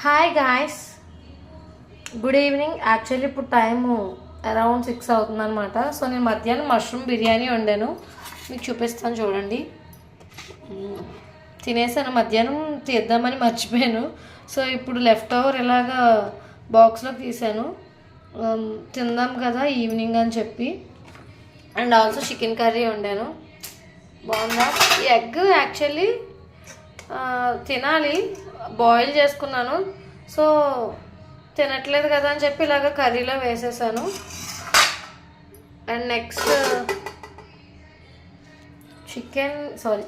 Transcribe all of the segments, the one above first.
Hi guys, good evening. Actually ఇప్పుడు time around 6 అవుతుంది అనమాట. సో నేను మధ్యాహ్నం మష్రూమ్ బిర్యానీ వండాను, మీకు చూపిస్తాను చూడండి. తినేసాను, మధ్యాహ్నం తీద్దామని మర్చిపోయాను. సో ఇప్పుడు లెఫ్ట్ ఓవర్ ఇలాగా బాక్స్లోకి తీసాను, తిందాం కదా ఈవినింగ్ అని చెప్పి. అండ్ ఆల్సో చికెన్ కర్రీ వండాను. బాగుందా? ఈ ఎగ్ యాక్చువల్లీ తినాలి, బాయిల్ చేసుకున్నాను. సో తినట్లేదు కదా అని చెప్పి ఇలాగ కర్రీలో వేసేసాను. And next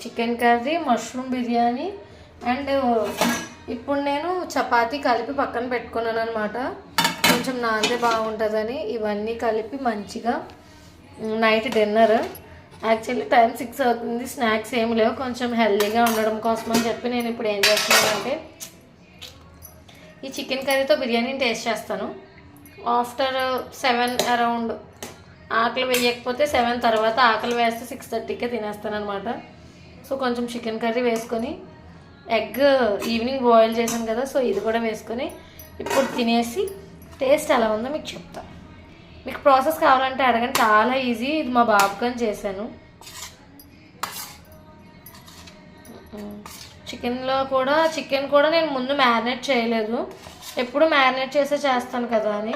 chicken curry, mushroom biryani. And ఇప్పుడు నేను చపాతీ కలిపి పక్కన పెట్టుకున్నాను అనమాట. కొంచెం నాందే బాగుంటుందని ఇవన్నీ కలిపి మంచిగా నైట్ డిన్నర్. యాక్చువల్లీ టైం 6 అవుతుంది, స్నాక్స్ ఏమి లేవు. కొంచెం హెల్దీగా ఉండడం కోసం అని చెప్పి నేను ఇప్పుడు ఏం చేస్తున్నానంటే ఈ చికెన్ కర్రీతో బిర్యానీని టేస్ట్ చేస్తాను. ఆఫ్టర్ 7 అరౌండ్, ఆకలి వేయకపోతే 7 తర్వాత, ఆకలి వేస్తే 6:30కే తినేస్తాను అనమాట. సో కొంచెం చికెన్ కర్రీ వేసుకొని, ఎగ్ ఈవినింగ్ బాయిల్ చేశాను కదా, సో ఇది కూడా వేసుకొని ఇప్పుడు తినేసి టేస్ట్ ఎలా ఉందో మీకు చెప్తాను. మీకు ప్రాసెస్ కావాలంటే అడగండి, చాలా ఈజీ. ఇది మా బాబుకని చేశాను. చికెన్ కూడా నేను ముందు మ్యారినేట్ చేయలేదు, ఎప్పుడు మ్యారినేట్ చేసే చేస్తాను కదా అని.